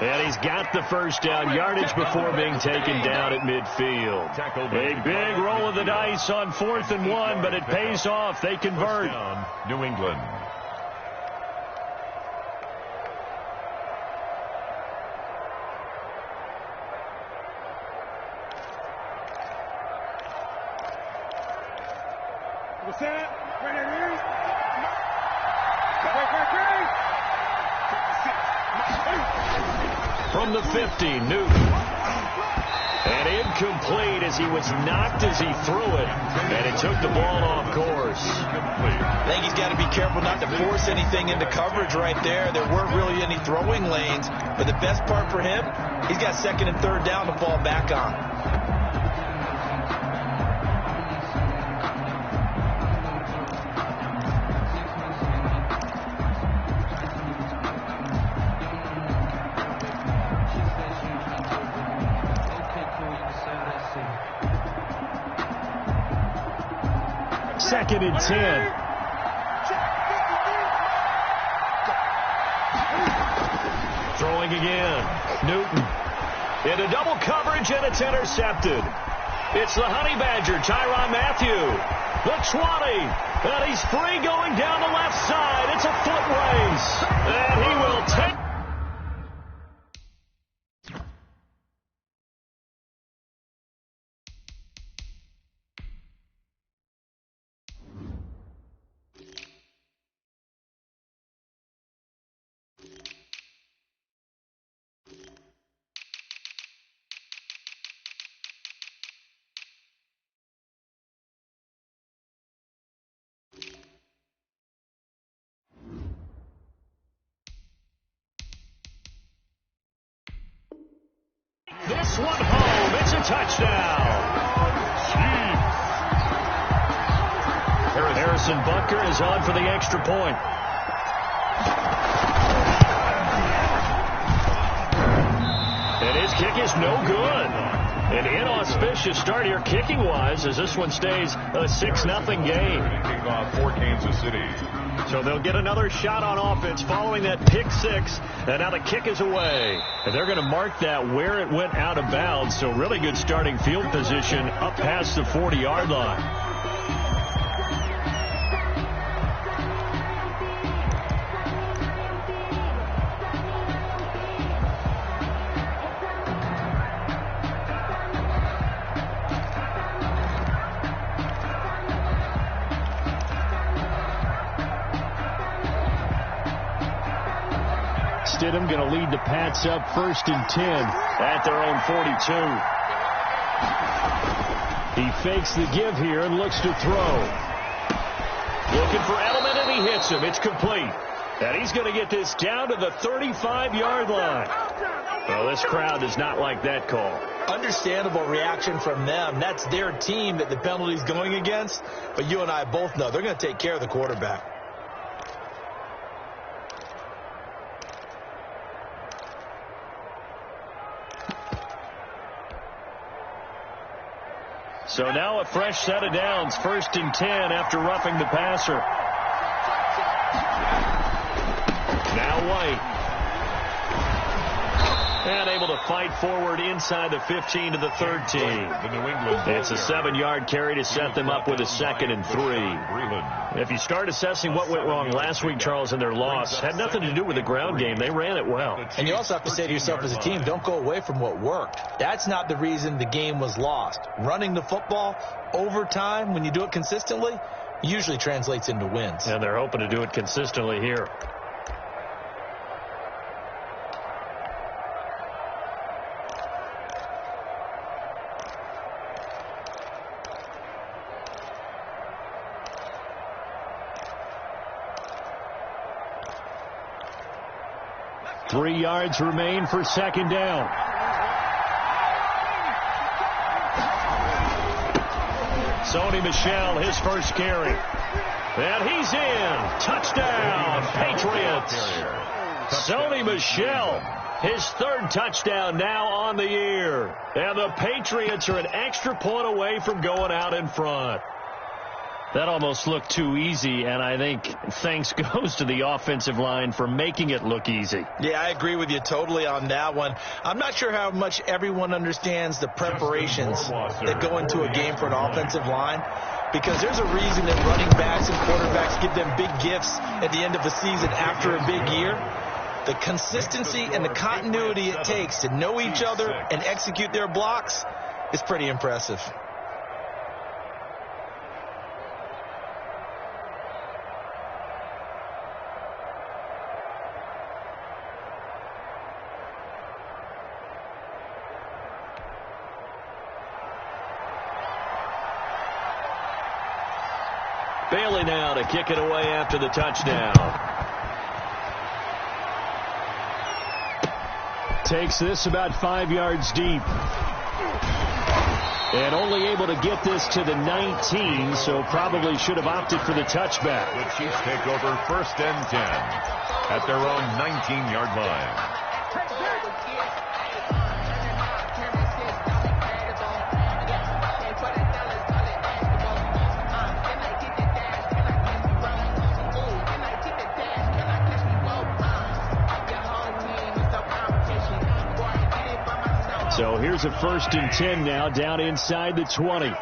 And he's got the first down, yardage before being taken down at midfield. A big roll of the dice on 4th and 1, but it pays off. They convert. New England. From the 50, Newton. And incomplete as he was knocked as he threw it. And it took the ball off course. I think he's got to be careful not to force anything into coverage right there. There weren't really any throwing lanes. But the best part for him, he's got 2nd and 3rd down to fall back on. Second and 10. Throwing again. Newton. Into double coverage, and it's intercepted. It's the Honey Badger, Tyrann Mathieu. The 20. And he's free going down the left side. It's a foot race. And he will take. This one home. It's a touchdown. Harrison Butker is on for the extra point. And his kick is no good. An inauspicious start here kicking-wise as this one stays a 6-0 game. Kicking off for Kansas City. So they'll get another shot on offense following that pick 6. And now the kick is away. And they're going to mark that where it went out of bounds. So really good starting field position up past the 40-yard line. Stidham going to lead the Pats up 1st and 10 at their own 42. He fakes the give here and looks to throw. Looking for Edelman, and he hits him. It's complete. And he's going to get this down to the 35-yard line. Well, this crowd does not like that call. Understandable reaction from them. That's their team that the penalty's going against. But you and I both know they're going to take care of the quarterback. So now a fresh set of downs, 1st and 10 after roughing the passer. Now White. And able to fight forward inside the 15 to the 13. It's a 7-yard carry to set them up with a 2nd and 3. If you start assessing what went wrong last week, Charles, in their loss, had nothing to do with the ground game. They ran it well. And you also have to say to yourself as a team, don't go away from what worked. That's not the reason the game was lost. Running the football over time, when you do it consistently, usually translates into wins. And they're hoping to do it consistently here. Three yards remain for 2nd down. Sony Michel, his first carry. And he's in. Touchdown, Patriots. Sony Michel, his 3rd touchdown now on the year. And the Patriots are an extra point away from going out in front. That almost looked too easy, and I think thanks goes to the offensive line for making it look easy. Yeah, I agree with you totally on that one. I'm not sure how much everyone understands the preparations that go into a game for an offensive line, because there's a reason that running backs and quarterbacks give them big gifts at the end of the season after a big year. The consistency and the continuity it takes to know each other and execute their blocks is pretty impressive. Bailey now to kick it away after the touchdown. Takes this about 5 yards deep. And only able to get this to the 19, so probably should have opted for the touchback. The Chiefs take over 1st and 10 at their own 19-yard line. So here's a 1st and 10 now, down inside the 20. A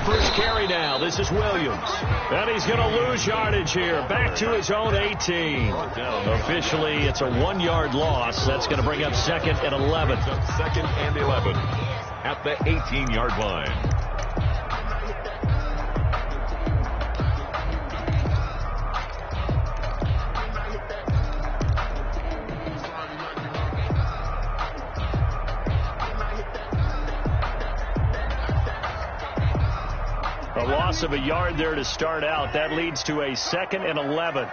first carry now. This is Williams. And he's going to lose yardage here. Back to his own 18. Officially, it's a 1-yard loss. That's going to bring up 2nd and 11. 2nd and 11 at the 18-yard line. A loss of a yard there to start out. That leads to a 2nd and 11.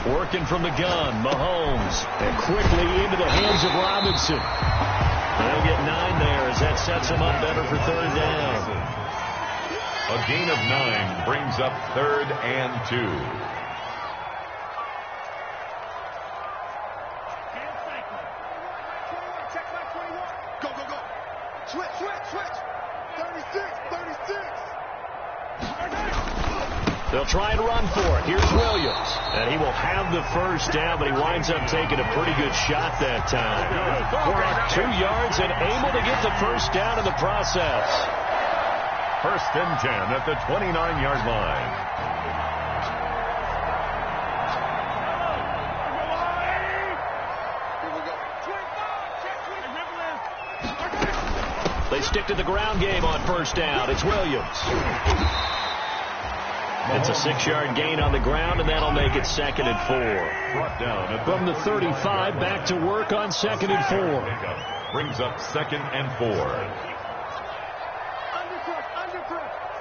Working from the gun, Mahomes. And quickly into the hands of Robinson. They'll get 9 there as that sets him up better for 3rd down. A gain of 9 brings up 3rd and 2. They'll try and run for it. Here's Williams. And he will have the 1st down, but he winds up taking a pretty good shot that time. For 2 yards and able to get the 1st down in the process. 1st and 10 at the 29-yard line. They stick to the ground game on 1st down. It's Williams. It's a 6-yard gain on the ground, and that'll make it 2nd and 4. Brought down from the 35 back to work on 2nd and 4. Brings up 2nd and 4.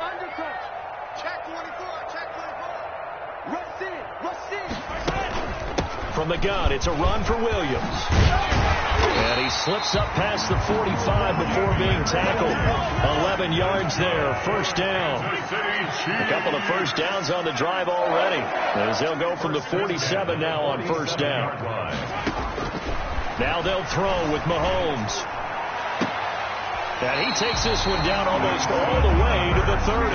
Undercut. Check 24. Rush in. From the gun, it's a run for Williams. And he slips up past the 45 before being tackled. 11 yards there, 1st down. A couple of 1st downs on the drive already, as they'll go from the 47 now on 1st down. Now they'll throw with Mahomes. And he takes this one down almost all the way to the 30. A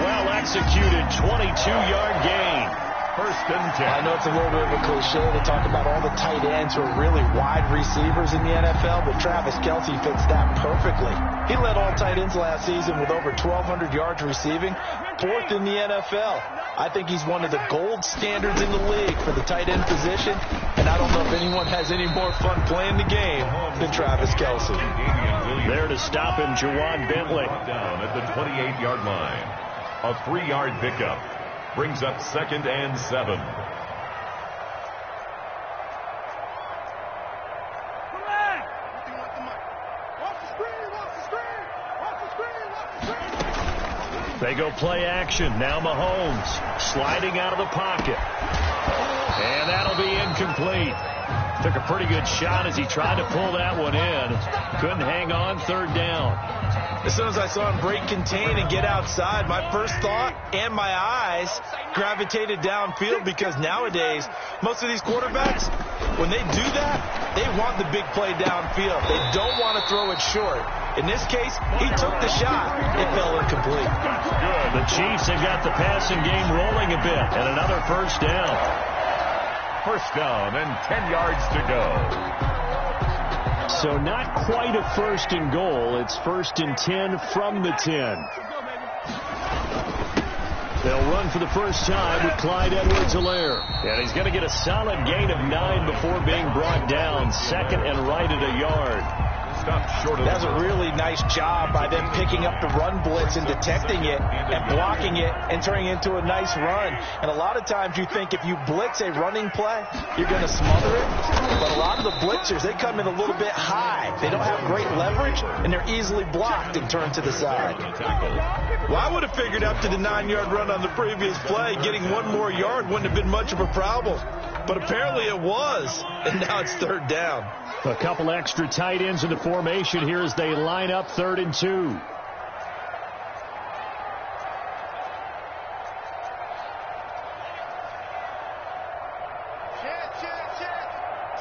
well-executed 22-yard gain. 1st and 10. I know it's a little bit of a cliche to talk about all the tight ends who are really wide receivers in the NFL, but Travis Kelce fits that perfectly. He led all tight ends last season with over 1,200 yards receiving, 4th in the NFL. I think he's one of the gold standards in the league for the tight end position, and I don't know if anyone has any more fun playing the game than Travis Kelce. There to stop him, Juwan Bentley. Down at the 28-yard line. A 3-yard pickup. Brings up 2nd and 7. They go play action. Now Mahomes sliding out of the pocket. And that'll be incomplete. Took a pretty good shot as he tried to pull that one in. Couldn't hang on, 3rd down. As soon as I saw him break contain and get outside, my first thought and my eyes gravitated downfield, because nowadays, most of these quarterbacks, when they do that, they want the big play downfield. They don't want to throw it short. In this case, he took the shot. It fell incomplete. Good. The Chiefs have got the passing game rolling a bit, and another first down. First down and 10 yards to go. So not quite a first and goal. It's first and 10 from the 10. They'll run for the first time with Clyde Edwards-Helaire. And he's going to get a solid gain of 9 before being brought down. Second and right at a yard. That's a really nice job by them picking up the run blitz and detecting it and blocking it and turning it into a nice run. And a lot of times you think if you blitz a running play, you're going to smother it. But a lot of the blitzers, they come in a little bit high. They don't have great leverage, and they're easily blocked and turned to the side. Well, I would have figured after the 9-yard run on the previous play, getting one more yard wouldn't have been much of a problem. But apparently it was, and now it's third down. A couple extra tight ends in the formation here as they line up 3rd and 2. Check.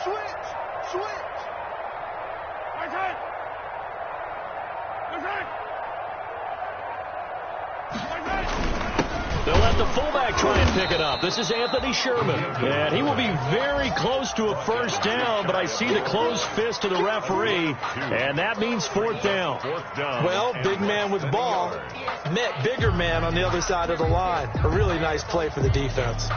Switch. Right. They'll let the fullback try and pick it up. This is Anthony Sherman. And he will be very close to a first down, but I see the closed fist of the referee, and that means 4th down. Well, big man with ball met bigger man on the other side of the line. A really nice play for the defense.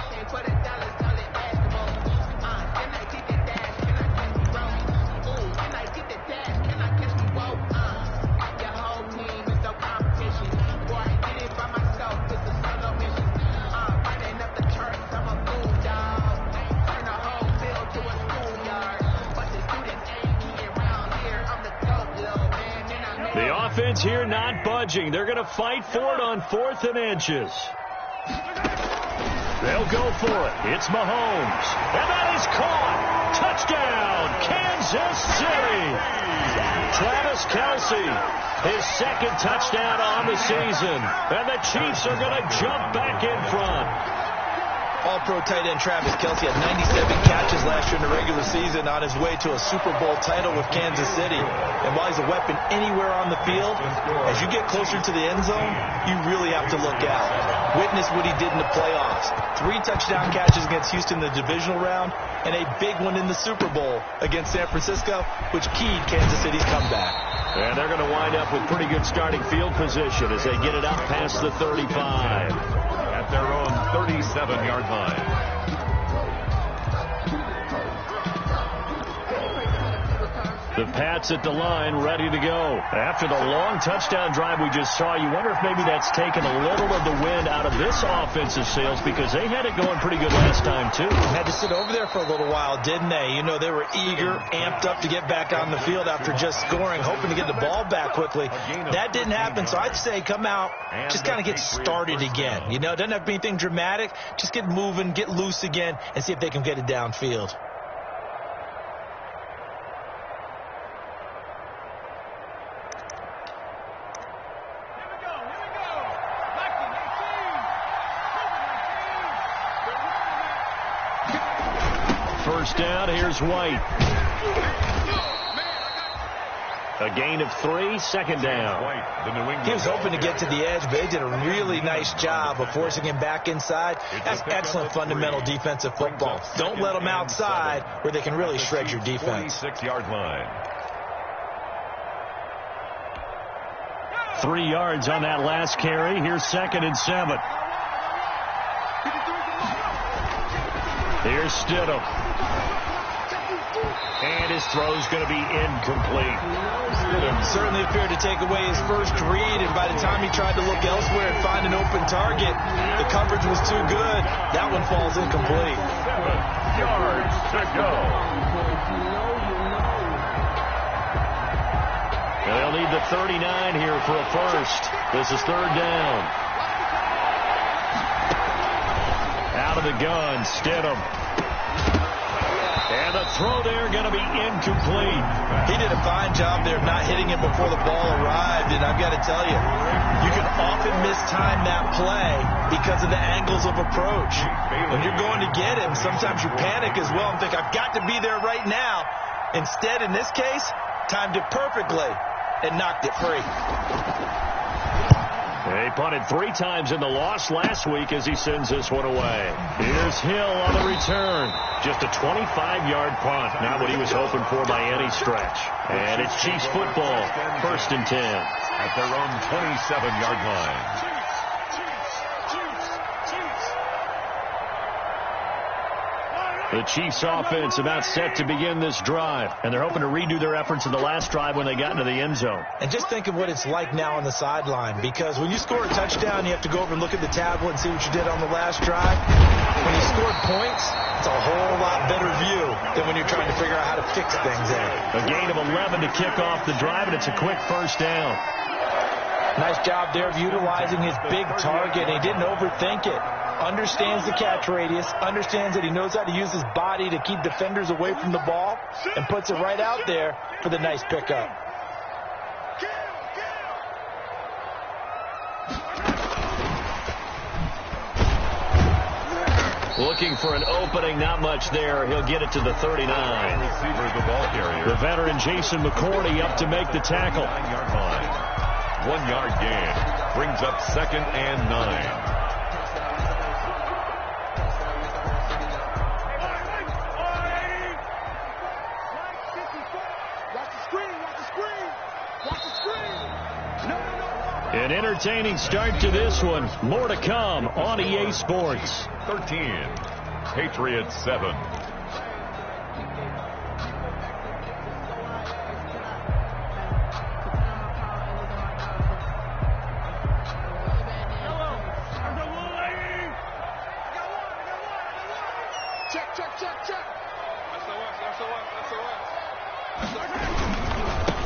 Offense here not budging. They're going to fight for it on 4th and inches. They'll go for it. It's Mahomes. And that is caught. Touchdown, Kansas City. Travis Kelce, his second touchdown on the season. And the Chiefs are going to jump back in front. All-pro tight end Travis Kelce had 97 catches last year in the regular season on his way to a Super Bowl title with Kansas City. And while he's a weapon anywhere on the field, as you get closer to the end zone, you really have to look out. Witness what he did in the playoffs. 3 touchdown catches against Houston in the divisional round, and a big one in the Super Bowl against San Francisco, which keyed Kansas City's comeback. And they're going to wind up with pretty good starting field position as they get it up past the 35. At their own 37-yard line. The Pats at the line, ready to go. After the long touchdown drive we just saw, you wonder if maybe that's taken a little of the wind out of this offensive sails, because they had it going pretty good last time, too. Had to sit over there for a little while, didn't they? You know, they were eager, amped up to get back on the field after just scoring, hoping to get the ball back quickly. That didn't happen, so I'd say come out, just kind of get started again. You know, it doesn't have to be anything dramatic. Just get moving, get loose again, and see if they can get it downfield. First down, here's White. A gain of 3, second down. He was hoping to get to the edge, but they did a really nice job of forcing him back inside. That's excellent fundamental defensive football. Don't let them outside where they can really shred your defense. 46-yard line. 3 yards on that last carry. Here's 2nd and 7. Here's Stidham. And his throw's going to be incomplete. Certainly appeared to take away his first read, and by the time he tried to look elsewhere and find an open target, the coverage was too good. That one falls incomplete. 7 yards to go. And they'll need the 39 here for a first. This is 3rd down. Out of the gun, Stidham. And the throw there going to be incomplete. He did a fine job there of not hitting him before the ball arrived, and I've got to tell you, you can often mistime that play because of the angles of approach. When you're going to get him, sometimes you panic as well and think, I've got to be there right now. Instead, in this case, timed it perfectly and knocked it free. He punted 3 times in the loss last week as he sends this one away. Here's Hill on the return. Just a 25-yard punt. Not what he was hoping for by any stretch. And it's Chiefs football. 1st and 10. At their own 27-yard line. The Chiefs offense about set to begin this drive, and they're hoping to redo their efforts in the last drive when they got into the end zone. And just think of what it's like now on the sideline, because when you score a touchdown, you have to go over and look at the tablet and see what you did on the last drive. When you scored points, it's a whole lot better view than when you're trying to figure out how to fix things there. A gain of 11 to kick off the drive, and it's a quick 1st down. Nice job there of utilizing his big target. He didn't overthink it. Understands the catch radius, understands that he knows how to use his body to keep defenders away from the ball, and puts it right out there for the nice pickup. Looking for an opening, not much there. He'll get it to the 39. Receiver, the ball carrier. The veteran Jason McCourty up to make the tackle. 9-yard line. 1-yard gain. Brings up 2nd and 9. An entertaining start to this one. More to come on EA Sports. 13. Patriots 7.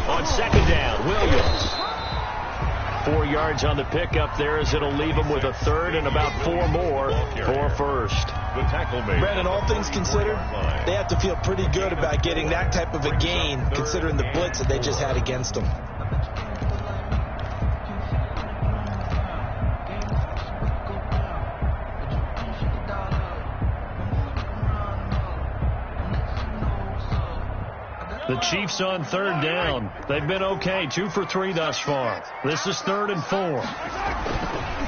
On 2nd down, Williams. 4 yards on the pickup there as it'll leave him with a 3rd and about 4 more for 1st. The tackle made. Brandon, all things considered, they have to feel pretty good about getting that type of a gain considering the blitz that they just had against them. The Chiefs on 3rd down. They've been okay, 2 for 3 thus far. This is 3rd and 4.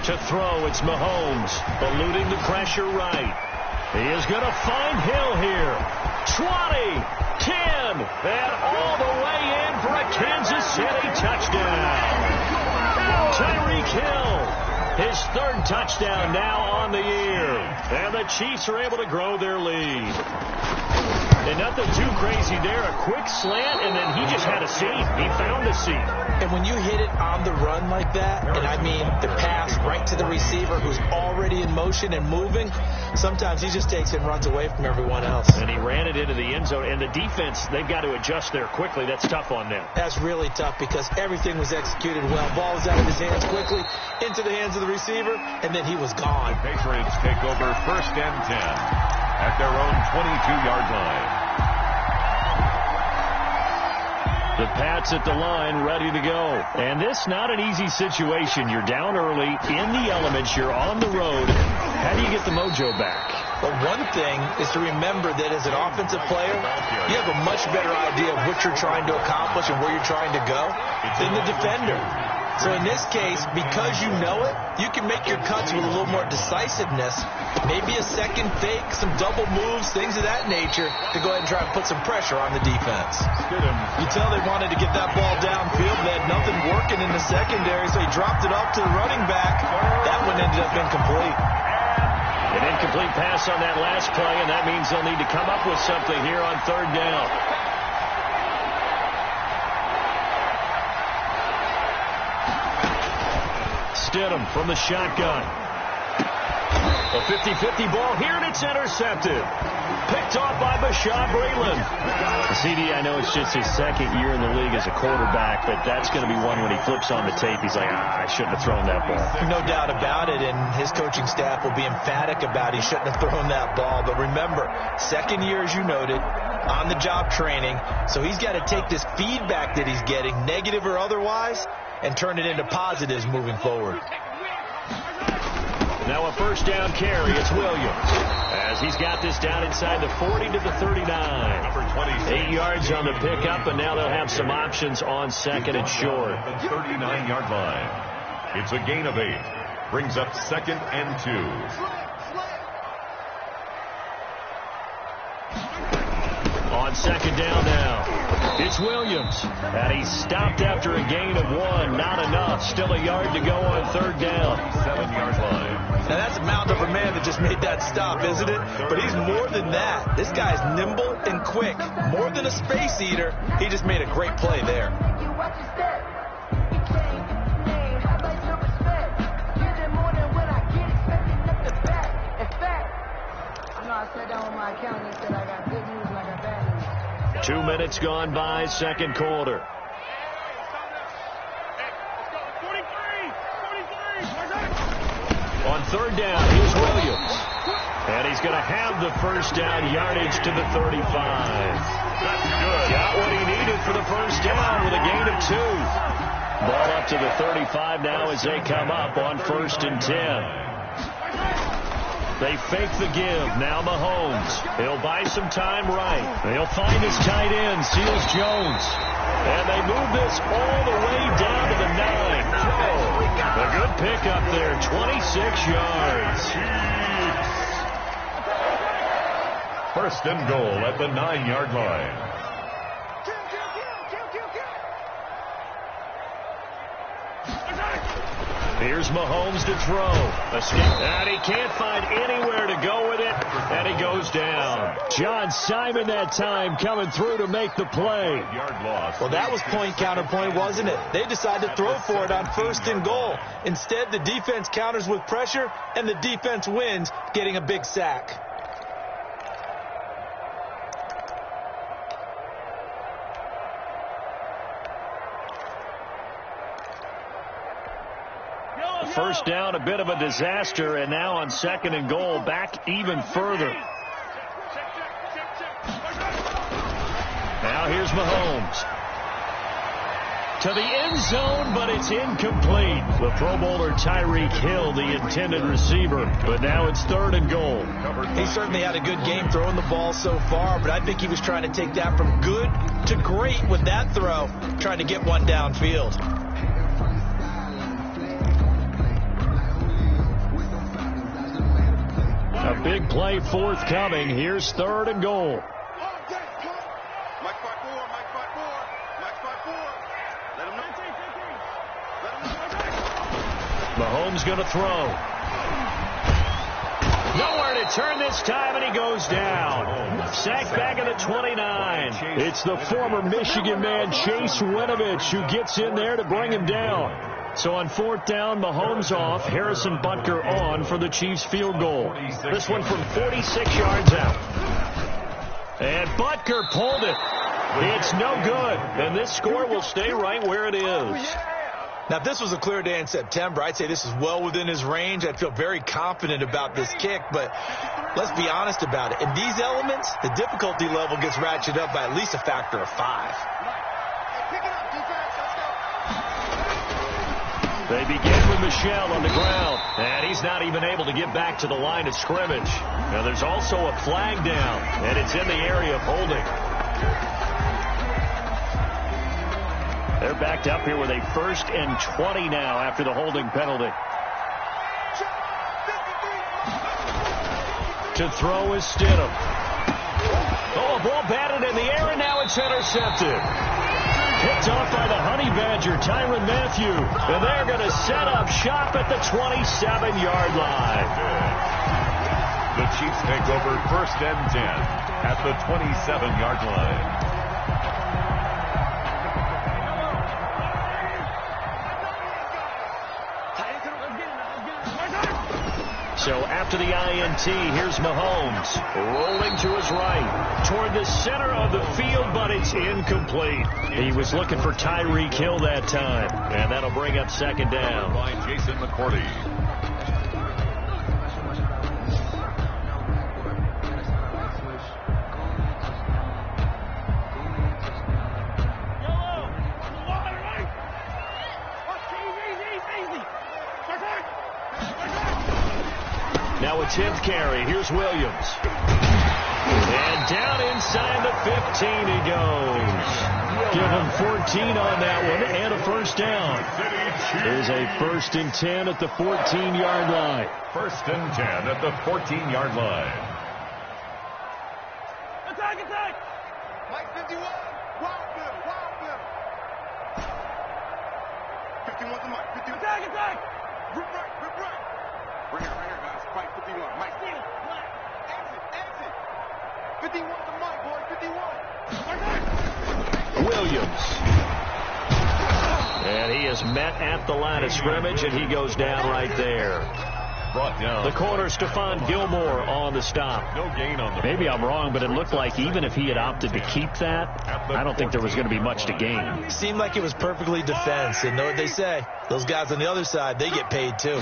To throw, it's Mahomes, eluding the pressure right. He is going to find Hill here. 20, 10, and all the way in for a Kansas City touchdown. Tyreek Hill, his 3rd touchdown now on the year. And the Chiefs are able to grow their lead. And nothing too crazy there. A quick slant, and then he just had a seam. He found a seam. And when you hit it on the run like that, and I mean the pass right to the receiver who's already in motion and moving, sometimes he just takes it and runs away from everyone else. And he ran it into the end zone. And the defense, they've got to adjust there quickly. That's tough on them. That's really tough because everything was executed well. Ball was out of his hands quickly, into the hands of the receiver, and then he was gone. Patriots take over 1st and 10 at their own 22-yard line. The Pats at the line, ready to go. And this not an easy situation. You're down early, in the elements, you're on the road. How do you get the mojo back? But one thing is to remember that as an offensive player, you have a much better idea of what you're trying to accomplish and where you're trying to go than the defender. So in this case, because you know it, you can make your cuts with a little more decisiveness. Maybe a second fake, some double moves, things of that nature to go ahead and try and put some pressure on the defense. You tell they wanted to get that ball downfield. They had nothing working in the secondary, so he dropped it off to the running back. That one ended up incomplete. An incomplete pass on that last play, and that means they'll need to come up with something here on 3rd down. Stidham from the shotgun. A 50-50 ball here, and it's intercepted. Picked off by Bashaud Breeland. CD, I know it's just his second year in the league as a quarterback, but that's going to be one when he flips on the tape. He's like, I shouldn't have thrown that ball. No doubt about it, and his coaching staff will be emphatic about he shouldn't have thrown that ball. But remember, second year, as you noted, on-the-job training, so he's got to take this feedback that he's getting, negative or otherwise, and turn it into positives moving forward. Now a first down carry. It's Williams. As he's got this down inside the 40 to the 39. Number 26. 8 yards on the pickup, and now they'll have some options on second and short. At the 39-yard line. It's a gain of 8. Brings up second and 2. On second down now, it's Williams. And he's stopped after a gain of 1. Not enough. Still a yard to go on third down. 7-yard line. Now, that's a mound of a man that just made that stop, isn't it? But he's more than that. This guy's nimble and quick. More than a space eater. He just made a great play there. I sat down with my accountant and said I got good news and I got bad news. 2 minutes gone by, second quarter. On third down, here's Williams. And he's going to have the first down, yardage to the 35. That's good. Got what he needed for the first down with a gain of 2. Ball up to the 35 now as they come up on first and 10. They fake the give. Now Mahomes. He'll buy some time right. They'll find his tight end, Seals Jones. And they move this all the way down to the 9. A good pickup there, 26 yards. First and goal at the 9-yard line. Here's Mahomes to throw. And he can't find anywhere to go with it. And he goes down. John Simon that time coming through to make the play. Yard loss. Well, that was point counterpoint, wasn't it? They decided to throw for it on first and goal. Instead, the defense counters with pressure, and the defense wins, getting a big sack. First down, a bit of a disaster, and now on second and goal, back even further. Now here's Mahomes. To the end zone, but it's incomplete. The Pro Bowler Tyreek Hill, the intended receiver, but now it's third and goal. He certainly had a good game throwing the ball so far, but I think he was trying to take that from good to great with that throw, trying to get one downfield. A big play forthcoming. Here's third and goal. Mahomes going to throw. Nowhere to turn this time, and he goes down. Sacked back at the 29. It's the former Michigan man, Chase Winovich, who gets in there to bring him down. So on fourth down, Mahomes off, Harrison Butker on for the Chiefs field goal. This one from 46 yards out. And Butker pulled it. It's no good. And this score will stay right where it is. Now, if this was a clear day in September, I'd say this is well within his range. I'd feel very confident about this kick, but let's be honest about it. In these elements, the difficulty level gets ratcheted up by at least a factor of 5. They begin with Michel on the ground, and he's not even able to get back to the line of scrimmage. Now, there's also a flag down, and it's in the area of holding. They're backed up here with a first and 20 now after the holding penalty. To throw is Stidham. Oh, a ball batted in the air, and now it's intercepted. Picked off by the Honey Badger, Tyrann Mathieu. And they're going to set up shop at the 27-yard line. The Chiefs take over first and 10 at the 27-yard line. So after the INT, here's Mahomes rolling to his right toward the center of the field, but it's incomplete. He was looking for Tyreek Hill that time, and that'll bring up second down. By Jason McCourty. Now a 10th carry. Here's Williams. And down inside the 15 he goes. Give him 14 on that one and a first down. There's a 1st and 10 at the 14-yard line. 1st and 10 at the 14-yard line. Attack, attack! Mike 51, wild bill, wild bill. 51 to Mike, 51. Attack, attack! Rip right, rip right. Right here, guys. Mike 51. Mike steal. Exit, exit. 51 to Mike, boy. 51. Williams. And he is met at the line of scrimmage, and he goes down right there. Brought down. The corner, Stephon Gilmore, on the stop. No gain on the Maybe I'm wrong, but it looked like even if he had opted to keep that, I don't think there was going to be much to gain. Seemed like it was perfectly defense, and know what they say. Those guys on the other side, they get paid too.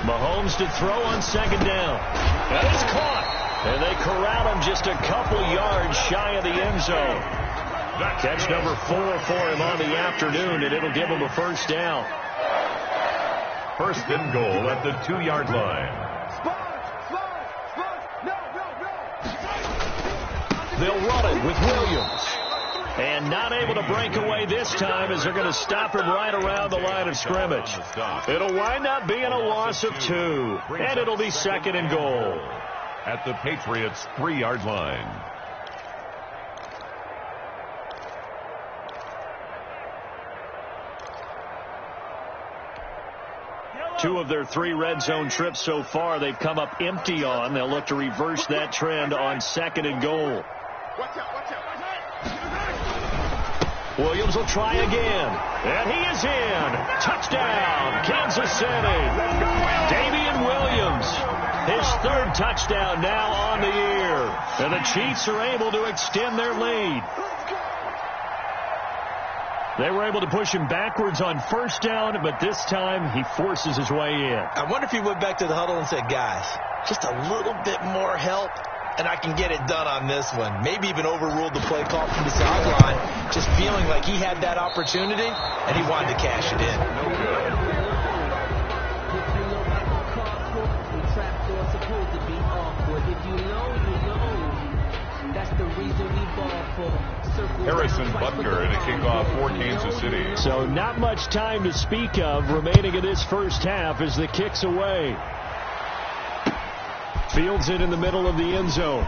Mahomes to throw on second down. And it's caught. And they corral him just a couple yards shy of the end zone. Catch number 4 for him on the afternoon, and it'll give him a first down. 1st and goal at the 2-yard line. They'll run it with Williams. And not able to break away this time as they're going to stop him right around the line of scrimmage. It'll wind up being a loss of 2. And it'll be 2nd and goal. At the Patriots' 3-yard line. Two of their 3 red zone trips so far, they've come up empty on. They'll look to reverse that trend on 2nd and goal. Watch out, watch out. Williams will try again. And he is in. Touchdown, Kansas City. Damian Williams. His 3rd touchdown now on the year. And the Chiefs are able to extend their lead. They were able to push him backwards on 1st down, but this time he forces his way in. I wonder if he went back to the huddle and said, guys, just a little bit more help, and I can get it done on this one. Maybe even overruled the play call from the sideline, just feeling like he had that opportunity, and he wanted to cash it in. Harrison Butker in a kickoff for Kansas City. So not much time to speak of remaining in this first half as the kick's away. Fields it in the middle of the end zone.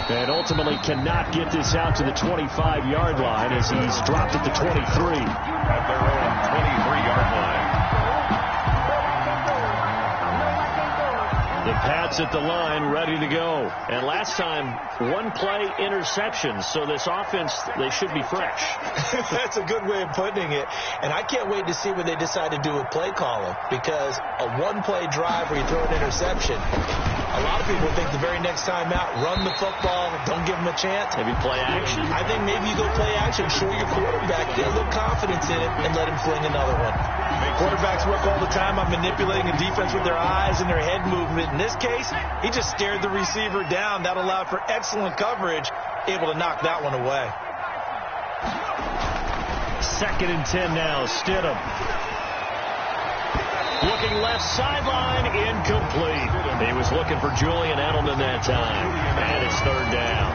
And ultimately cannot get this out to the 25-yard line as he's dropped at the 23. At their own 23-yard line. The Pats at the line, ready to go. And last time, 1-play interception. So this offense, they should be fresh. That's a good way of putting it. And I can't wait to see what they decide to do with play calling, because a 1-play drive where you throw an interception, a lot of people think the very next time out, run the football, don't give them a chance. Maybe play action. I think maybe you go play action, show your quarterback, get a little confidence in it, and let him fling another one. Quarterbacks work all the time on manipulating a defense with their eyes and their head movement. In this case, he just stared the receiver down. That allowed for excellent coverage, able to knock that one away. 2nd and 10 now, Stidham. Looking left sideline, incomplete. He was looking for Julian Edelman that time. And it's 3rd down.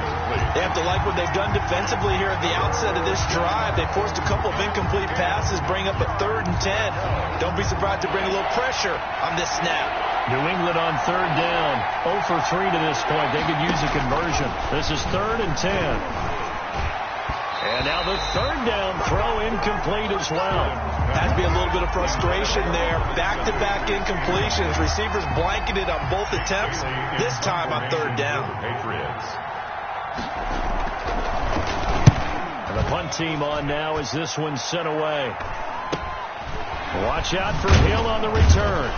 They have to like what they've done defensively here at the outset of this drive. They forced a couple of incomplete passes, bring up a 3rd and 10. Don't be surprised to bring a little pressure on this snap. New England on 3rd down. 0 for 3 to this point. They could use a conversion. This is 3rd and 10. And now the 3rd down throw incomplete as well. Has to be a little bit of frustration there. Back-to-back incompletions. Receivers blanketed on both attempts. This time on 3rd down. Patriots. And the punt team on now as this one's sent away. Watch out for Hill on the return.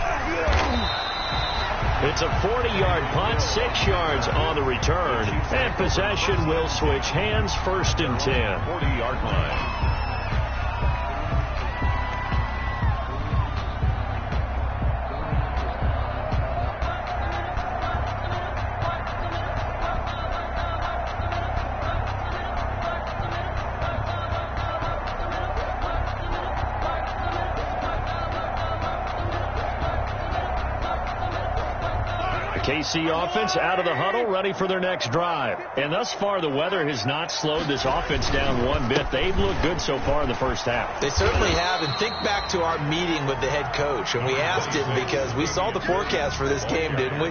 It's a 40-yard punt, 6 yards on the return, and possession will switch hands, 1st and 10. 40-yard line. KC offense out of the huddle, ready for their next drive. And thus far, the weather has not slowed this offense down one bit. They've looked good so far in the first half. They certainly have. And think back to our meeting with the head coach. And we asked him, because we saw the forecast for this game, didn't we?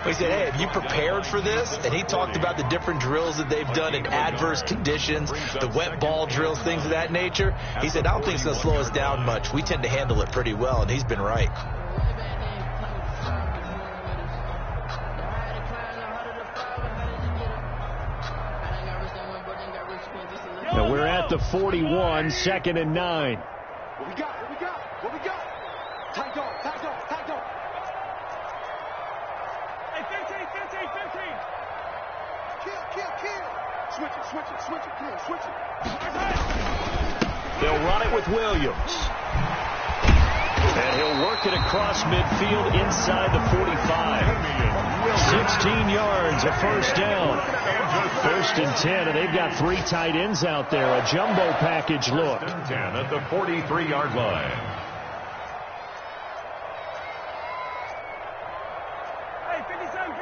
We said, hey, have you prepared for this? And he talked about the different drills that they've done in adverse conditions, the wet ball drills, things of that nature. He said, I don't think it's going to slow us down much. We tend to handle it pretty well, and he's been right. Now we're at the 41, 2nd and 9. What we got? What we got? What we got? Tight dog, tight dog, tight dog. Hey, 15. Kill. Switch it. Kill, switch it. They'll run it with Williams. And he'll work it across midfield inside the 45. 16 yards, a 1st down. 1st and 10, and they've got 3 tight ends out there. A jumbo package look. 10 at the 43-yard line. Hey, 57.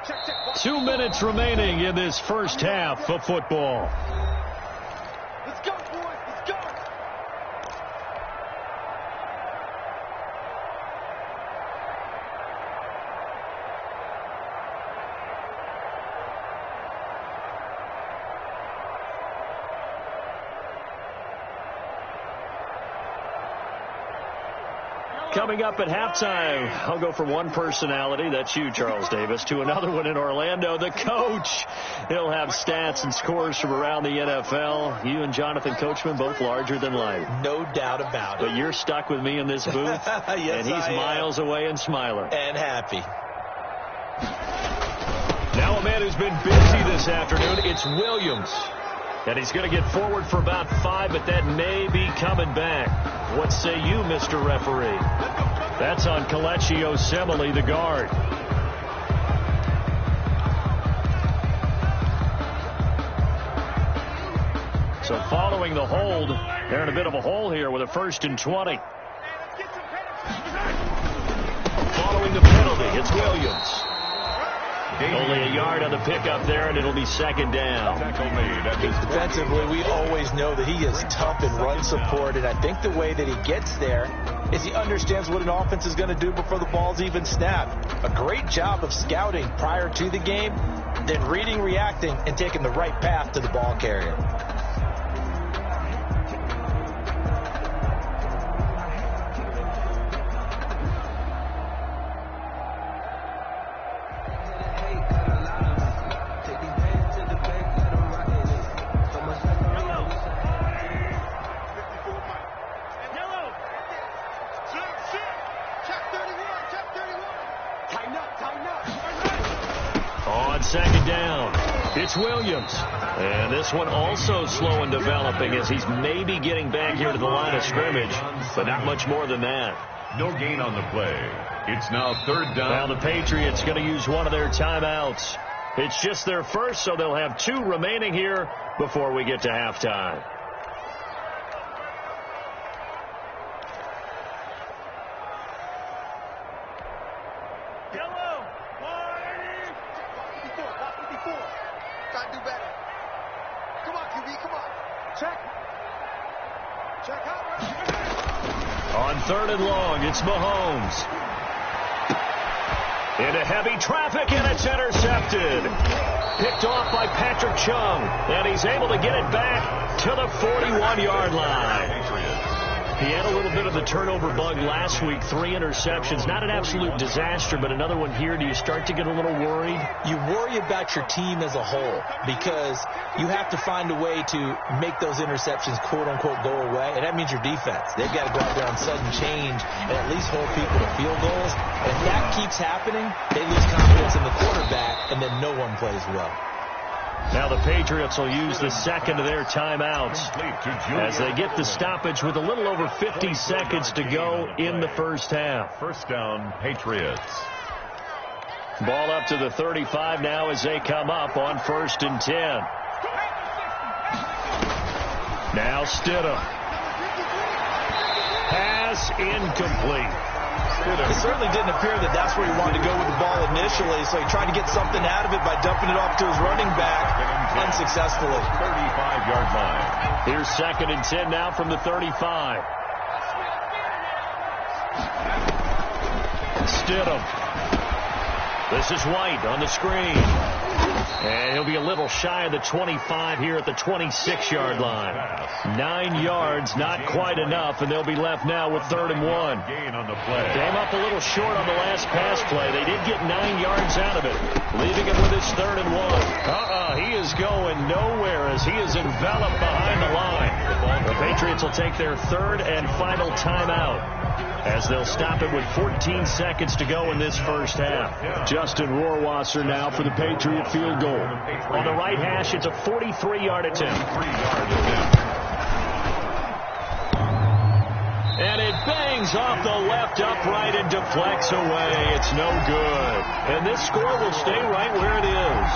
Check. 2 minutes remaining in this first half of football. Let's go, boys. Let's go. Coming up at halftime, I'll go from one personality, that's you, Charles Davis, to another one in Orlando, the coach. He'll have stats and scores from around the NFL. You and Jonathan Coachman, both larger than life. No doubt about it. But you're stuck with me in this booth, yes, and he's miles away and smiling. And happy. Now a man who's been busy this afternoon, it's Williams. And he's going to get forward for about 5, but that may be coming back. What say you, Mr. Referee? That's on Kelechi Osemele, the guard. So following the hold, they're in a bit of a hole here with a 1st and 20. Following the penalty, it's Williams. Only a yard on the pickup there, and it'll be 2nd down. Defensively, we always know that he is tough in run support, and I think the way that he gets there is he understands what an offense is going to do before the ball's even snapped. A great job of scouting prior to the game, then reading, reacting, and taking the right path to the ball carrier. On 2nd down, it's Williams. And this one also slow in developing as he's maybe getting back here to the line of scrimmage, but not much more than that. No gain on the play. It's now 3rd down. Now the Patriots going to use one of their timeouts. It's just their first, so they'll have 2 remaining here before we get to halftime. On 3rd and long, it's Mahomes. Into heavy traffic, and it's intercepted. Picked off by Patrick Chung, and he's able to get it back to the 41-yard line. He had a little bit of the turnover bug last week, 3 interceptions. Not an absolute disaster, but another one here. Do you start to get a little worried? You worry about your team as a whole because you have to find a way to make those interceptions, quote-unquote, go away, and that means your defense. They've got to go out there on sudden change and at least hold people to field goals. And if that keeps happening, they lose confidence in the quarterback, and then no one plays well. Now the Patriots will use the second of their timeouts as they get the stoppage with a little over 50 seconds to go in the first half. First down, Patriots. Ball up to the 35 now as they come up on 1st and 10. Now Stidham. Pass incomplete. It certainly didn't appear that that's where he wanted to go with the ball initially, so he tried to get something out of it by dumping it off to his running back unsuccessfully. 35-yard line. Here's 2nd and 10 now from the 35. Stidham. This is White on the screen. And he'll be a little shy of the 25 here at the 26-yard line. 9 yards, not quite enough, and they'll be left now with 3rd and 1. Gain on the play. Came up a little short on the last pass play. They did get 9 yards out of it, leaving him with his 3rd and 1. He is going nowhere as he is enveloped behind the line. The Patriots will take their 3rd and final timeout as they'll stop it with 14 seconds to go in this first half. Justin Rohrwasser now for the Patriot field goal. On the right hash, it's a 43-yard attempt. And it bangs off the left upright and deflects away. It's no good. And this score will stay right where it is.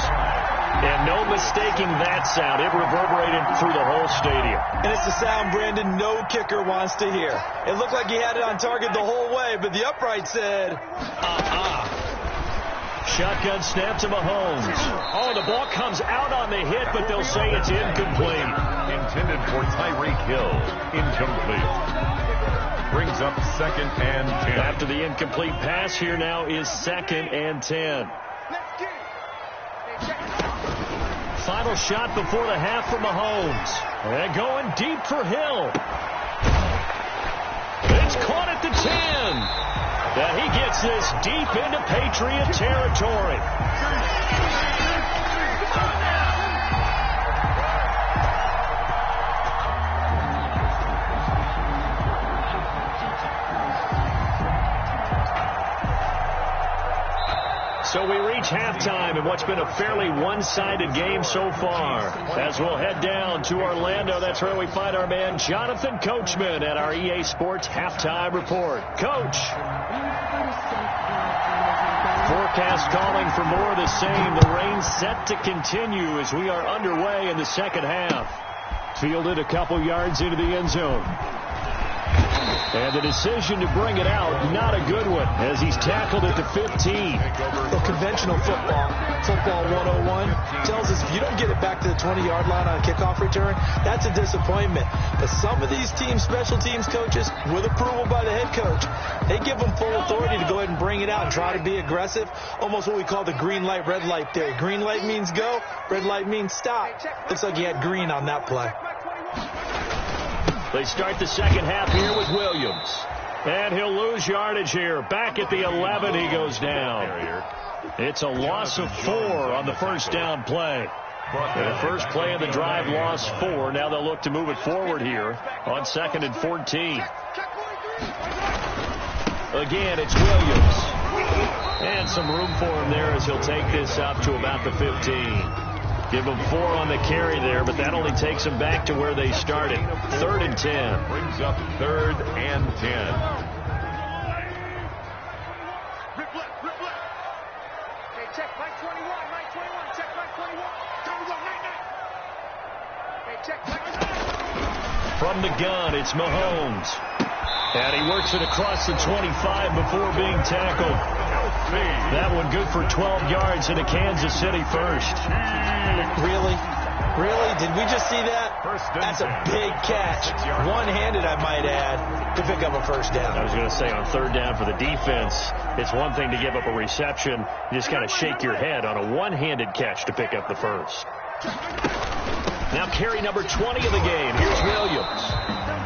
And no mistaking that sound. It reverberated through the whole stadium. And it's the sound, Brandon, no kicker wants to hear. It looked like he had it on target the whole way, but the upright said, Shotgun snap to Mahomes. Oh, the ball comes out on the hit, but they'll say it's incomplete. Intended for Tyreek Hill. Incomplete. Brings up 2nd and 10. After the incomplete pass, here now is 2nd and 10. Final shot before the half for Mahomes. And going deep for Hill. It's caught at the 10. He gets this deep into Patriot territory. So we reach halftime in what's been a fairly one-sided game so far. As we'll head down to Orlando, that's where we find our man Jonathan Coachman at our EA Sports Halftime Report. Coach. Forecast calling for more of the same. The rain set to continue as we are underway in the second half. Fielded a couple yards into the end zone. And the decision to bring it out, not a good one, as he's tackled at the 15. Well, conventional football 101, tells us if you don't get it back to the 20-yard line on a kickoff return, that's a disappointment. But some of these teams, special teams coaches, with approval by the head coach, they give them full authority to go ahead and bring it out and try to be aggressive, almost what we call the green light, red light theory. Green light means go, red light means stop. Looks like he had green on that play. They start the second half here with Williams. And he'll lose yardage here. Back at the 11, he goes down. It's a loss of 4 on the first down play. And the first play of the drive lost 4. Now they'll look to move it forward here on 2nd and 14. Again, it's Williams. And some room for him there as he'll take this up to about the 15. Give them 4 on the carry there, but that only takes them back to where they started. 3rd and 10. Brings up 3rd and 10. Rip left. Okay, check, Mike 21, check Mike 21. Come on, night. Okay, check, Mike. From the gun, it's Mahomes. And he works it across the 25 before being tackled. That one good for 12 yards into Kansas City first. Really? Did we just see that? That's a big catch. One-handed, I might add, to pick up a first down. I was going to say on 3rd down for the defense, it's one thing to give up a reception. You just kind of shake your head on a one-handed catch to pick up the first. Now carry number 20 of the game. Here's Williams.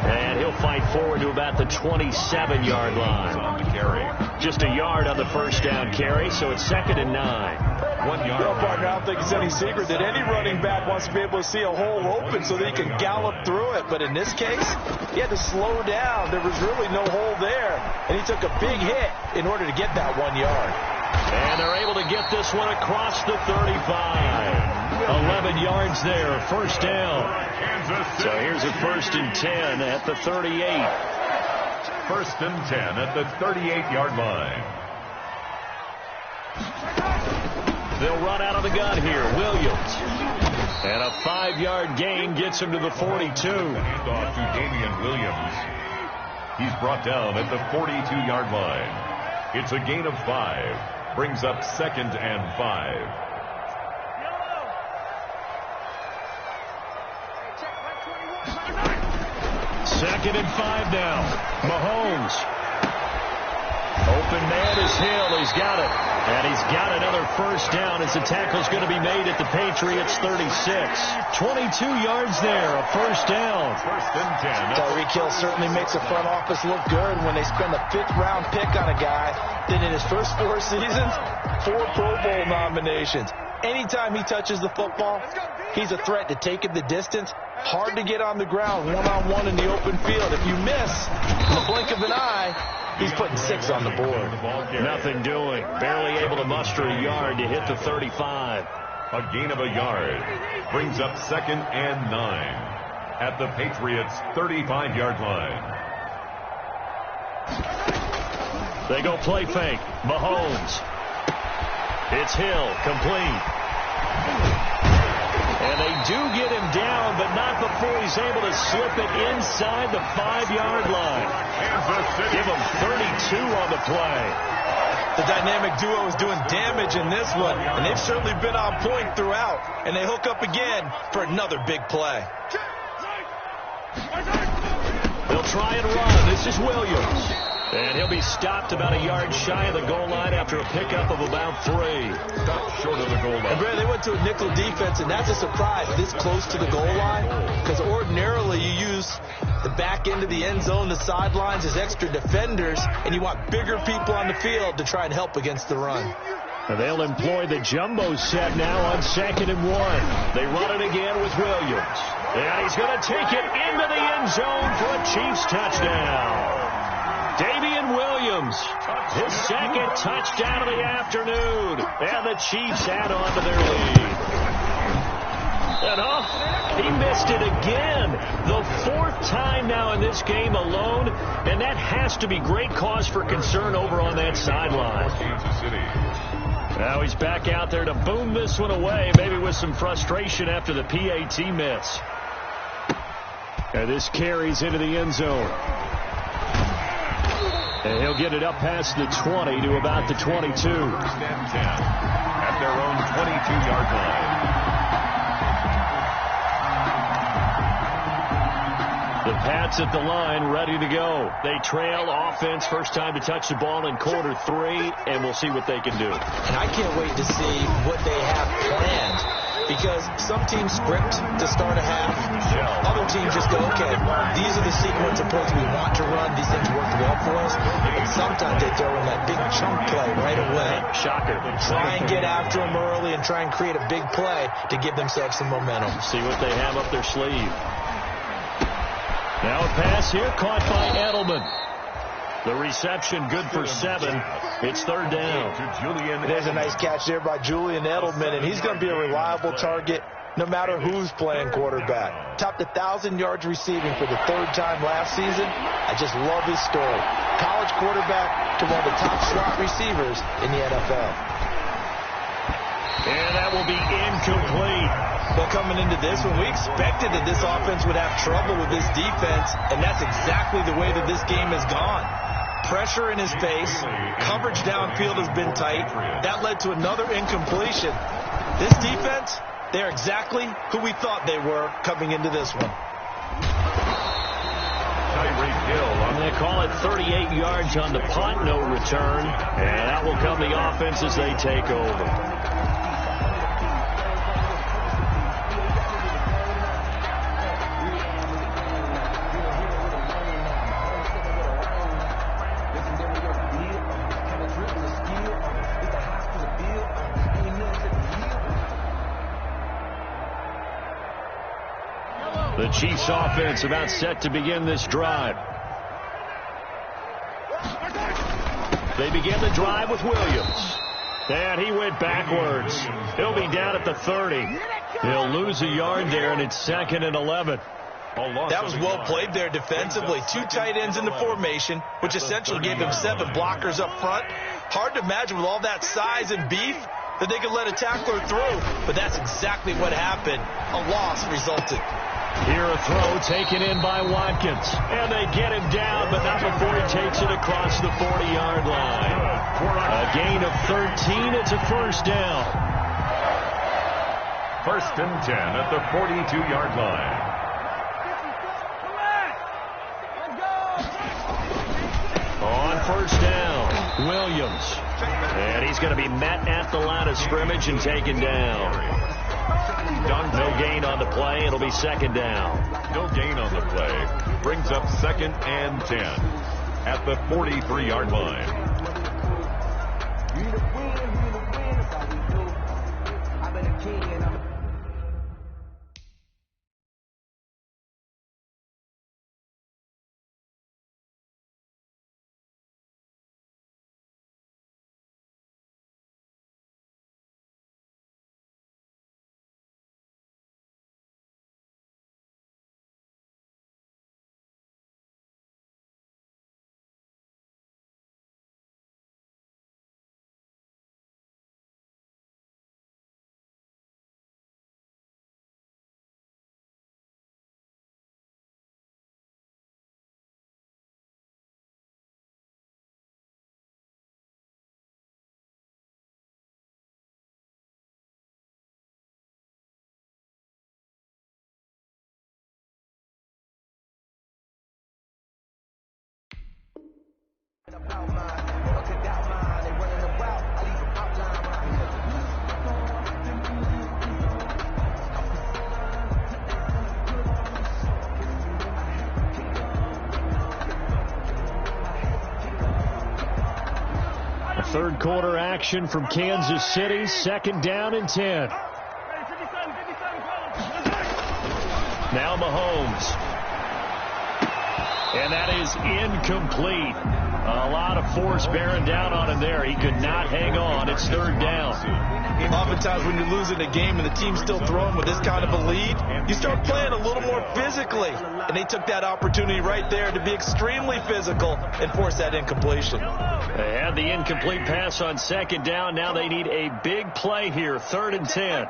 And he'll fight forward to about the 27-yard line. On the carry. Just a yard on the first down carry, so it's 2nd and 9. 1 yard. Well, partner, I don't think it's any secret that any running back wants to be able to see a hole open so that he can gallop through it. But in this case, he had to slow down. There was really no hole there, and he took a big hit in order to get that 1 yard. And they're able to get this one across the 35. 11 yards there, first down. So here's a 1st and 10 at the 38. 1st and 10 at the 38-yard line. They'll run out of the gun here. Williams. And a 5-yard gain gets him to the 42. Handoff to Damian Williams. He's brought down at the 42-yard line. It's a gain of 5. Brings up 2nd and 5. 2nd and 5 now. Mahomes. Open man is Hill. He's got it. And he's got another first down as the tackle's going to be made at the Patriots 36. 22 yards there, a first down. 1st and 10. Tyreek Hill certainly makes the front office look good when they spend a 5th-round pick on a guy. Then in his first 4 seasons, 4 Pro Bowl nominations. Anytime he touches the football, he's a threat to take it the distance. Hard to get on the ground, one-on-one in the open field. If you miss, in the blink of an eye, he's putting 6 on the board. Nothing doing. Barely able to muster a yard to hit the 35. A gain of a yard. Brings up 2nd and 9 at the Patriots' 35-yard line. They go play fake. Mahomes. It's Hill, complete. And they do get him down, but not before he's able to slip it inside the 5-yard line. Give him 32 on the play. The dynamic duo is doing damage in this one, and they've certainly been on point throughout. And they hook up again for another big play. They'll try and run. This is Williams. And he'll be stopped about a yard shy of the goal line after a pickup of about 3. Stopped short of the goal line. And Brad, they went to a nickel defense, and that's a surprise this close to the goal line, because ordinarily you use the back end of the end zone, the sidelines as extra defenders, and you want bigger people on the field to try and help against the run. And they'll employ the jumbo set now on 2nd and 1. They run it again with Williams. And he's going to take it into the end zone for a Chiefs touchdown. Damian Williams, his 2nd touchdown of the afternoon. And the Chiefs add on to their lead. And he missed it again. The 4th time now in this game alone. And that has to be great cause for concern over on that sideline. Kansas City. Now he's back out there to boom this one away, maybe with some frustration after the PAT miss. And this carries into the end zone. And he'll get it up past the 20 to about the 22. 1st and 10 at their own 22-yard line. The Pats at the line, ready to go. They trail offense, first time to touch the ball in quarter 3, and we'll see what they can do. And I can't wait to see what they have planned, because some teams script to start a half. Other teams just go, okay, these are the sequence of plays we want to run. These things work well for us. And sometimes they throw in that big chunk play right away. Shocker. Try and get after them early and try and create a big play to give themselves some momentum. See what they have up their sleeve. Now a pass here caught by Edelman. The reception good for 7. It's 3rd down. There's a nice catch there by Julian Edelman, and he's going to be a reliable target no matter who's playing quarterback. Topped 1,000 yards receiving for the 3rd time last season. I just love his story. College quarterback to one of the top slot receivers in the NFL. And that will be incomplete. Well, coming into this one, we expected that this offense would have trouble with this defense, and that's exactly the way that this game has gone. Pressure in his face, coverage downfield has been tight. That led to another incompletion. This defense, they're exactly who we thought they were coming into this one. They call it 38 yards on the punt, no return. And that will come the offense as they take over. The Chiefs offense about set to begin this drive. They begin the drive with Williams. And he went backwards. He'll be down at the 30. He'll lose a yard there, and it's 2nd and 11. That was well played there defensively. 2 tight ends in the formation, which essentially gave them 7 blockers up front. Hard to imagine with all that size and beef that they could let a tackler through, but that's exactly what happened. A loss resulted. Here a throw taken in by Watkins. And they get him down, but not before he takes it across the 40-yard line. A gain of 13. It's a first down. 1st and 10 at the 42-yard line. On first down, Williams. And he's going to be met at the line of scrimmage and taken down. No gain on the play. It'll be 2nd down. No gain on the play. Brings up 2nd and 10 at the 43-yard line. Third quarter action from Kansas City. 2nd down and 10. Now Mahomes. And that is incomplete. A lot of force bearing down on him there. He could not hang on. It's 3rd down. Oftentimes when you're losing a game and the team's still throwing with this kind of a lead, you start playing a little more physically. And they took that opportunity right there to be extremely physical and force that incompletion. They had the incomplete pass on 2nd down. Now they need a big play here. 3rd and 10.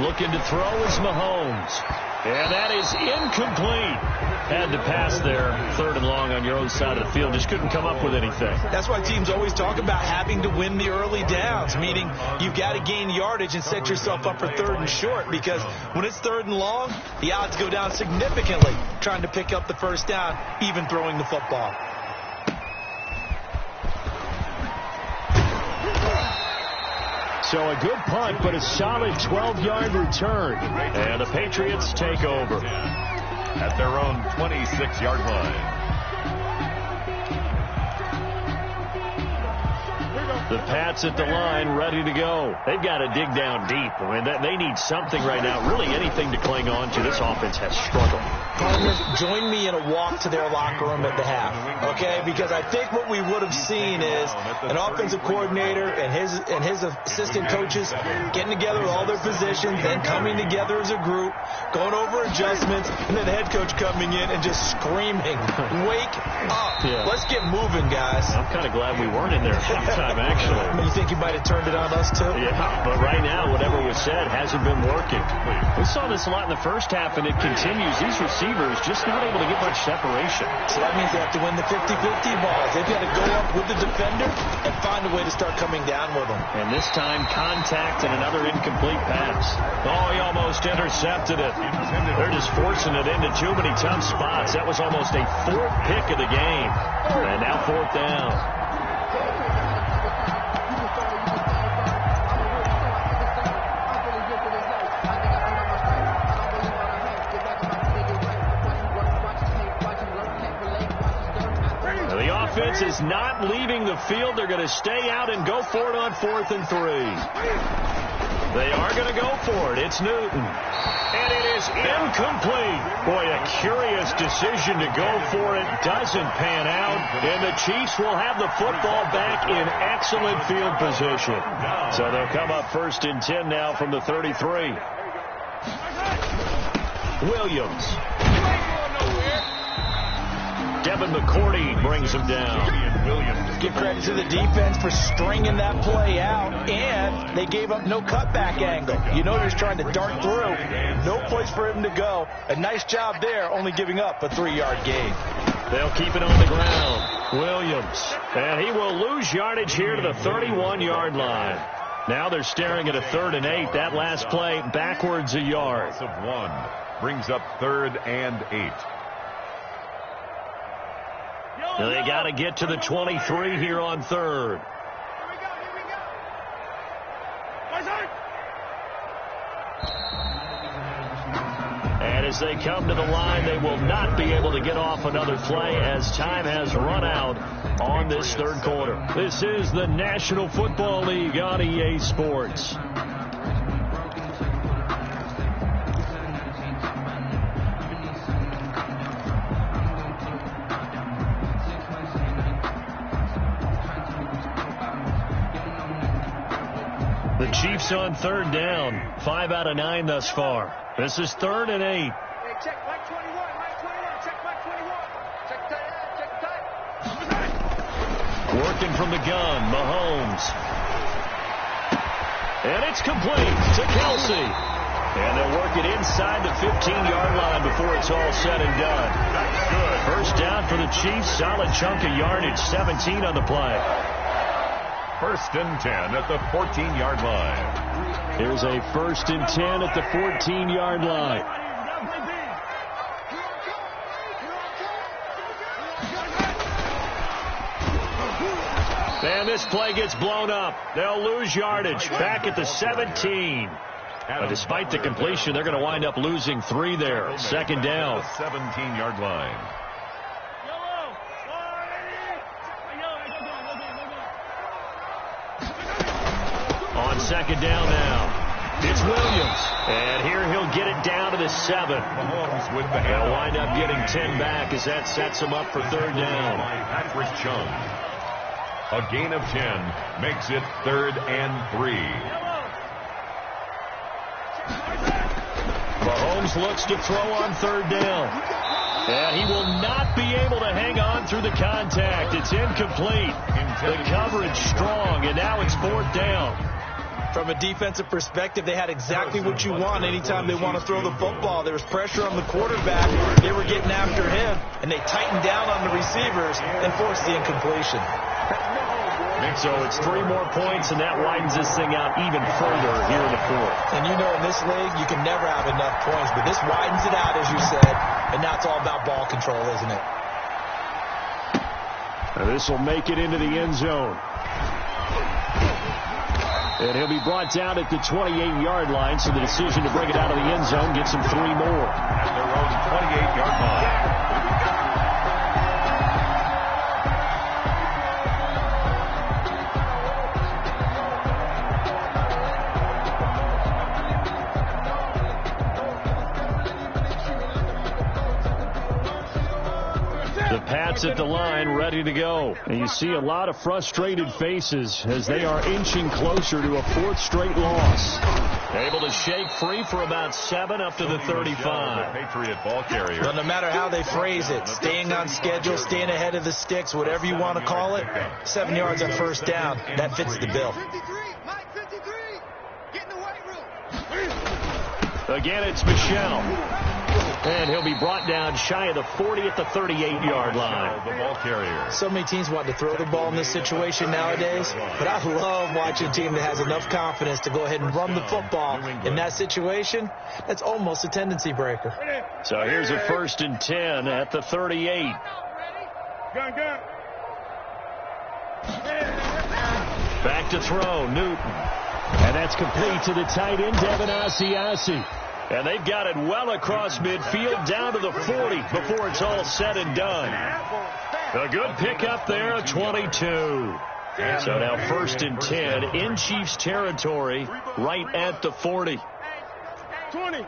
Looking to throw is Mahomes. And that is incomplete. Had to pass there. 3rd and long on your own side of the field. Just couldn't come up with anything. That's why teams always talk about having to win the early downs, meaning you've got to gain yardage and set yourself up for 3rd and short, because when it's 3rd and long, the odds go down significantly trying to pick up the first down, even throwing the football. So a good punt, but a solid 12-yard return. And the Patriots take over at their own 26-yard line. The Pats at the line, ready to go. They've got to dig down deep. I mean, they need something right now, really anything to cling on to. This offense has struggled. Partners, join me in a walk to their locker room at the half, okay? Because I think what we would have seen is an offensive coordinator and his assistant coaches getting together with all their positions, then coming together as a group, going over adjustments, and then the head coach coming in and just screaming, "Wake up! Yeah. Let's get moving, guys." I'm kind of glad we weren't in there at halftime, actually. You think you might have turned it on us, too? Yeah, but right now, whatever was said hasn't been working. We saw this a lot in the first half, and it continues. These receivers just not able to get much separation. So that means they have to win the 50-50 balls. They've got to go up with the defender and find a way to start coming down with them. And this time, contact and another incomplete pass. Oh, he almost intercepted it. They're just forcing it into too many tough spots. That was almost a 4th pick of the game. And now 4th down. offense is not leaving the field. They're going to stay out and go for it on 4th and 3. They are going to go for it. It's Newton. And it is incomplete. Boy, a curious decision to go for it. Doesn't pan out. And the Chiefs will have the football back in excellent field position. So they'll come up 1st and 10 now from the 33. Williams. Devin McCourty brings him down. Give credit to the defense for stringing that play out, and they gave up no cutback angle. You know they're trying to dart through. No place for him to go. A nice job there, only giving up a 3-yard gain. They'll keep it on the ground. Williams. And he will lose yardage here to the 31-yard line. Now they're staring at a 3rd and 8. That last play backwards a yard. Of 1 brings up 3rd and 8. They got to get to the 23 here on 3rd. And as they come to the line, they will not be able to get off another play as time has run out on this 3rd quarter. This is the National Football League on EA Sports. The Chiefs on 3rd down. 5 out of 9 thus far. This is 3rd and 8. Hey, check Mike 21, Mike 21, check Mike 21. Check tight, Working from the gun, Mahomes. And it's complete to Kelsey. And they'll work it inside the 15-yard line before it's all said and done. Good. First down for the Chiefs. Solid chunk of yardage. 17 on the play. 1st and 10 at the 14-yard line. Here's a 1st and 10 at the 14-yard line. And this play gets blown up. They'll lose yardage. Back at the 17. Despite the completion, they're going to wind up losing 3 there. 2nd down. 17-yard line. On 2nd down now. It's Williams. And here he'll get it down to the 7. Mahomes with the They'll wind up getting 10 back as that sets them up for 3rd down. Patrick Chung. A gain of 10 makes it 3rd and 3. Mahomes looks to throw on 3rd down. And he will not be able to hang on through the contact. It's incomplete. The coverage strong, and now it's 4th down. From a defensive perspective, they had exactly what you want anytime they want to throw the football. There was pressure on the quarterback. They were getting after him, and they tightened down on the receivers and forced the incompletion. So it's 3 more points, and that widens this thing out even further here in the 4th. And you know in this league, you can never have enough points, but this widens it out, as you said, and now it's all about ball control, isn't it? And this will make it into the end zone. And he'll be brought down at the 28-yard line, so the decision to bring it out of the end zone gets him 3 more. At their own 28-yard line. Pats at the line, ready to go. And you see a lot of frustrated faces as they are inching closer to a 4th straight loss. Able to shake free for about 7 up to the 35. Patriot ball carrier. Well, no matter how they phrase it, staying on schedule, staying ahead of the sticks, whatever you want to call it, 7 yards on 1st down, that fits the bill. 53, Mike 53, get in the weight room. Again, it's Michel. And he'll be brought down shy of the 40 at the 38-yard line. The ball carrier. So many teams want to throw the ball in this situation nowadays, but I love watching a team that has enough confidence to go ahead and run the football. In that situation, that's almost a tendency breaker. So here's a 1st and 10 at the 38. Gun. Back to throw, Newton. And that's complete to the tight end, Devin Asiasi. And they've got it well across midfield down to the 40 before it's all said and done. A good pickup there, 22. So now 1st and 10 in Chiefs territory, right at the 40. 20.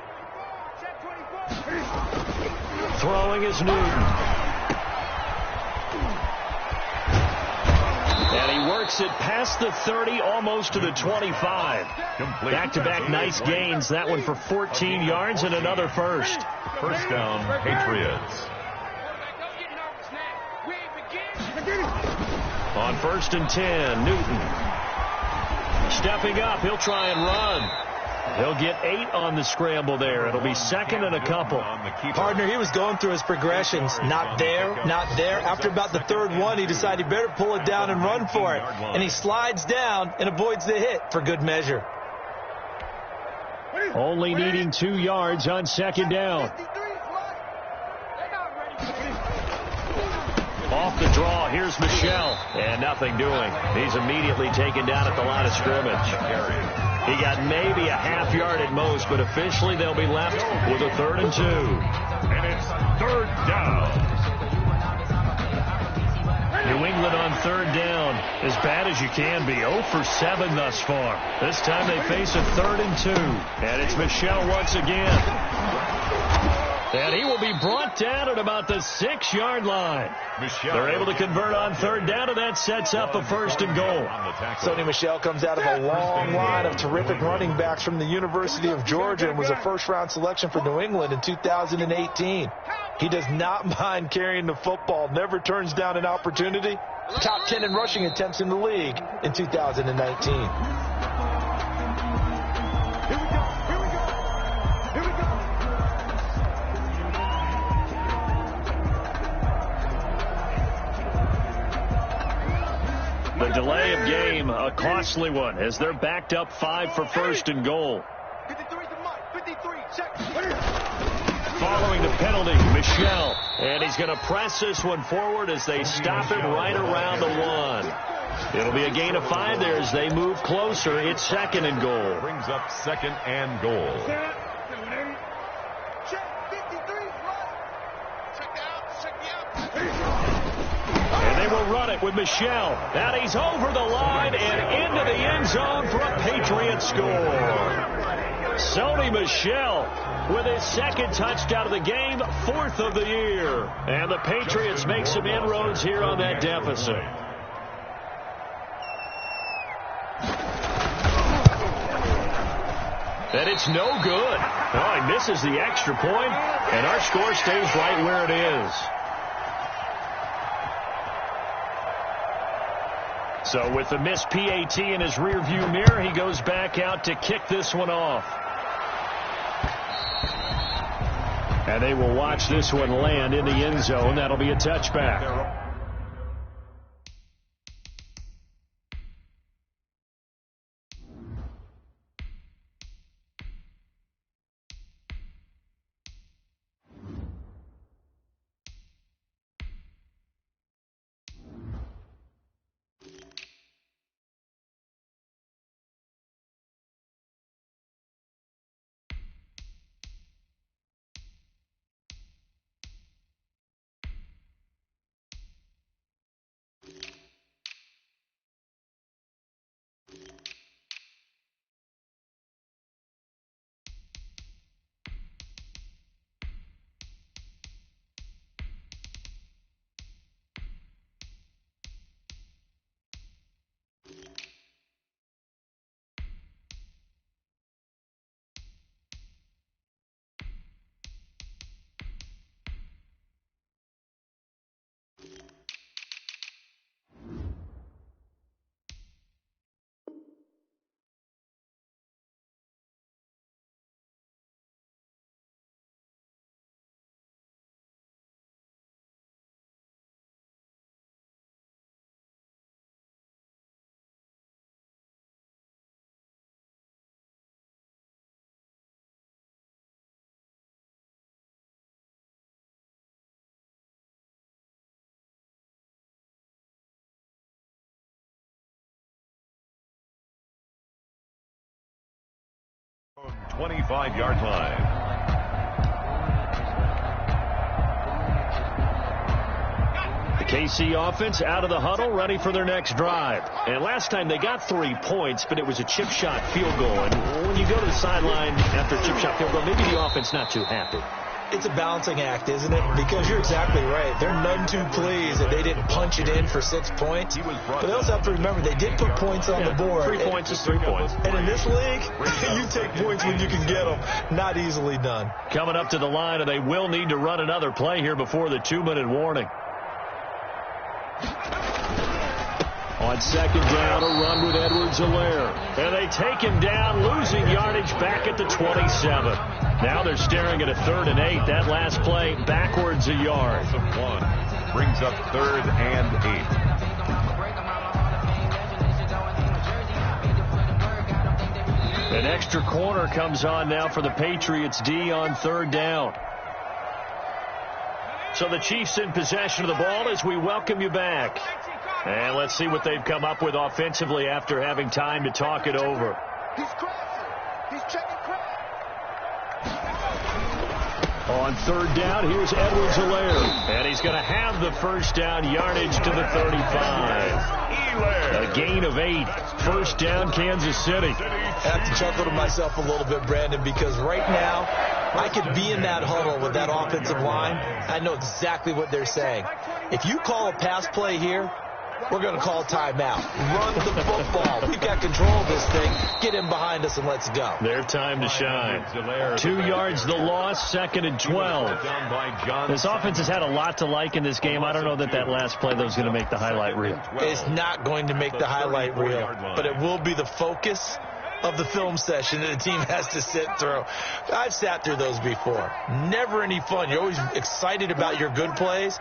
Throwing is Newton. And he works it past the 30, almost to the 25. Back-to-back nice gains. That one for 14 yards and another first. First down, Patriots. On 1st and 10, Newton. Stepping up, he'll try and run. He'll get 8 on the scramble there. It'll be 2nd and a couple. Partner, he was going through his progressions. Not there, not there. After about the 3rd one, he decided he better pull it down and run for it. And he slides down and avoids the hit for good measure. Only needing 2 yards on 2nd down. Off the draw, here's Michel. And nothing doing. He's immediately taken down at the line of scrimmage. He got maybe a half yard at most, but officially they'll be left with a 3rd and 2. And it's 3rd down. New England on 3rd down, as bad as you can be. 0 for 7 thus far. This time they face a 3rd and 2. And it's Michel once again. And he will be brought down at about the 6-yard line. They're able to convert on 3rd down, and that sets up a 1st and goal. Sony Michel comes out of a long line of terrific running backs from the University of Georgia and was a first-round selection for New England in 2018. He does not mind carrying the football, never turns down an opportunity. Top 10 in rushing attempts in the league in 2019. The delay of game, a costly one, as they're backed up 5 for 1st and goal. 53, check. Following the penalty, Michel. And he's going to press this one forward as they stop it right around the 1. It'll be a gain of 5 there as they move closer. It's 2nd and goal. Brings up 2nd and goal. Check 53, check the out, check the out. And they will run it with Michel. And he's over the line and into the end zone for a Patriot score. Sony Michel with his 2nd touchdown of the game, 4th of the year. And the Patriots make some inroads here on that deficit. And it's no good. Oh, he misses the extra point, and our score stays right where it is. So with the missed PAT in his rearview mirror, he goes back out to kick this one off. And they will watch this one land in the end zone. That'll be a touchback. Own 25-yard line. The KC offense out of the huddle, ready for their next drive. And last time they got 3 points, but it was a chip shot field goal. And when you go to the sideline after a chip shot field goal, maybe the offense not too happy. It's a balancing act, isn't it? Because you're exactly right. They're none too pleased that they didn't punch it in for 6 points. But they also have to remember they did put points on the board. 3 points is 3 points. And in this league, you take points when you can get them. Not easily done. Coming up to the line, and they will need to run another play here before the 2-minute warning. On second down, a run with Edwards-Helaire. And they take him down, losing yardage back at the 27. Now they're staring at a 3rd and 8. That last play, backwards a yard. Brings up 3rd and 8. An extra corner comes on now for the Patriots D on 3rd down. So the Chiefs in possession of the ball as we welcome you back. And let's see what they've come up with offensively after having time to talk it over. He's crashing. He's checking crash. On 3rd down, here's Edwards-Helaire. And he's going to have the first down yardage to the 35. A gain of 8. First down, Kansas City. I have to chuckle to myself a little bit, Brandon, because right now I could be in that huddle with that offensive line. I know exactly what they're saying. If you call a pass play here, we're going to call timeout. Run the football. We've got control of this thing. Get in behind us and let's go. Their time to shine. 2 yards the loss, 2nd and 12. This offense has had a lot to like in this game. I don't know that last play, though, is going to make the highlight reel. It's not going to make the highlight reel, but it will be the focus of the film session that the team has to sit through. I've sat through those before. Never any fun. You're always excited about your good plays.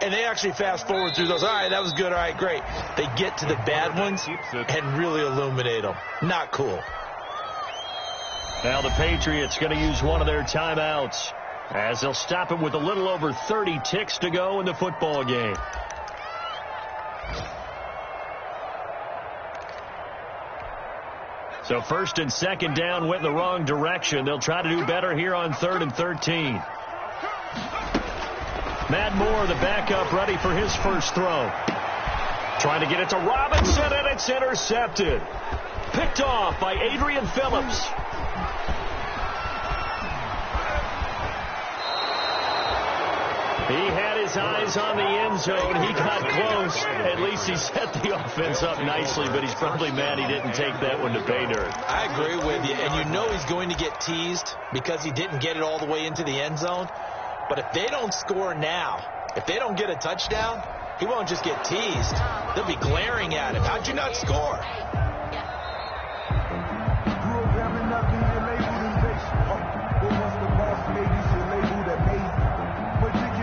And they actually fast forward through those. All right, that was good. All right, great. They get to the bad ones and really illuminate them. Not cool. Now the Patriots going to use one of their timeouts as they'll stop it with a little over 30 ticks to go in the football game. So 1st and 2nd down went in the wrong direction. They'll try to do better here on 3rd and 13. Matt Moore, the backup, ready for his first throw. Trying to get it to Robinson, and it's intercepted. Picked off by Adrian Phillips. He had his eyes on the end zone. He got close. At least he set the offense up nicely, but he's probably mad he didn't take that one to pay dirt. I agree with you, and you know he's going to get teased because he didn't get it all the way into the end zone. But if they don't score now, if they don't get a touchdown, he won't just get teased. They'll be glaring at him. How'd you not score?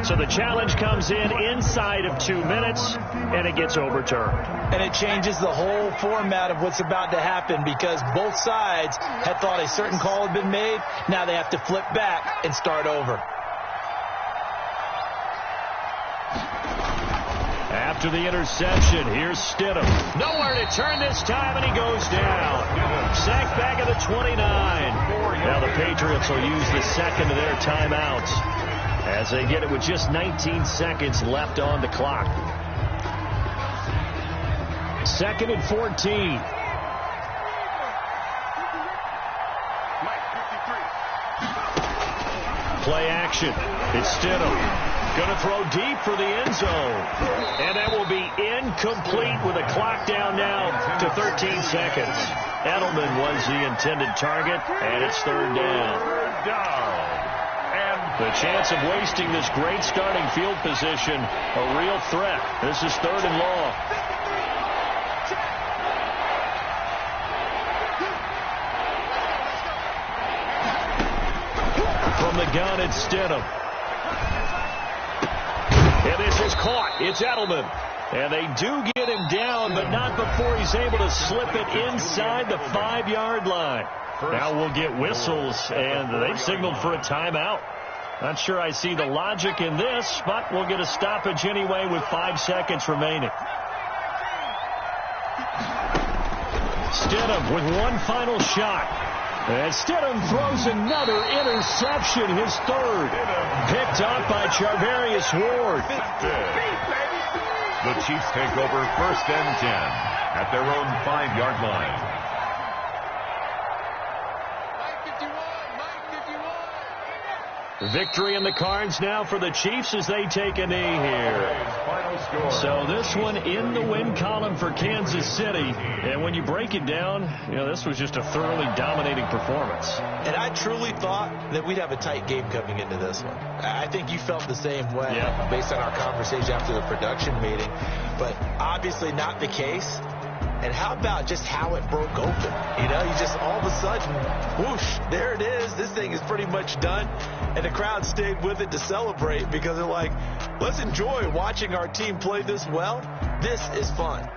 So the challenge comes in inside of 2 minutes, and it gets overturned. And it changes the whole format of what's about to happen because both sides had thought a certain call had been made. Now they have to flip back and start over. After the interception, here's Stidham. Nowhere to turn this time, and he goes down. Sacked back at the 29. Now the Patriots will use the second of their timeouts as they get it with just 19 seconds left on the clock. 2nd and 14. Play action. It's Stidham. Going to throw deep for the end zone. And that will be incomplete with a clock down now to 13 seconds. Edelman was the intended target, and it's 3rd down. And the chance of wasting this great starting field position, a real threat. This is 3rd and long. From the gun, it's Stidham. And this is caught. It's Edelman. And they do get him down, but not before he's able to slip it inside the 5-yard line. Now we'll get whistles, and they've signaled for a timeout. Not sure I see the logic in this, but we'll get a stoppage anyway with 5 seconds remaining. Stidham with one final shot. And Stidham throws another interception, his 3rd. Picked off by Charvarius Ward. The Chiefs take over 1st and 10 at their own 5-yard line. Victory in the cards now for the Chiefs as they take a knee here. So this one in the win column for Kansas City. And when you break it down, this was just a thoroughly dominating performance. And I truly thought that we'd have a tight game coming into this one. I think you felt the same way based on our conversation after the production meeting. But obviously not the case. And how about just how it broke open? You just all of a sudden, whoosh, there it is. This thing is pretty much done. And the crowd stayed with it to celebrate because they're like, let's enjoy watching our team play this well. This is fun.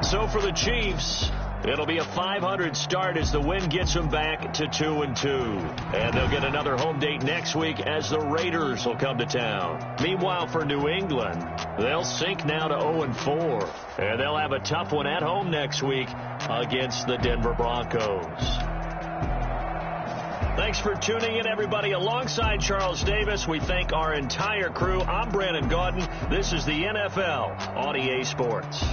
So for the Chiefs, it'll be a 500 start as the win gets them back to 2-2. And they'll get another home date next week as the Raiders will come to town. Meanwhile, for New England, they'll sink now to 0-4. And they'll have a tough one at home next week against the Denver Broncos. Thanks for tuning in, everybody. Alongside Charles Davis, we thank our entire crew. I'm Brandon Gaudin. This is the NFL on EA Sports.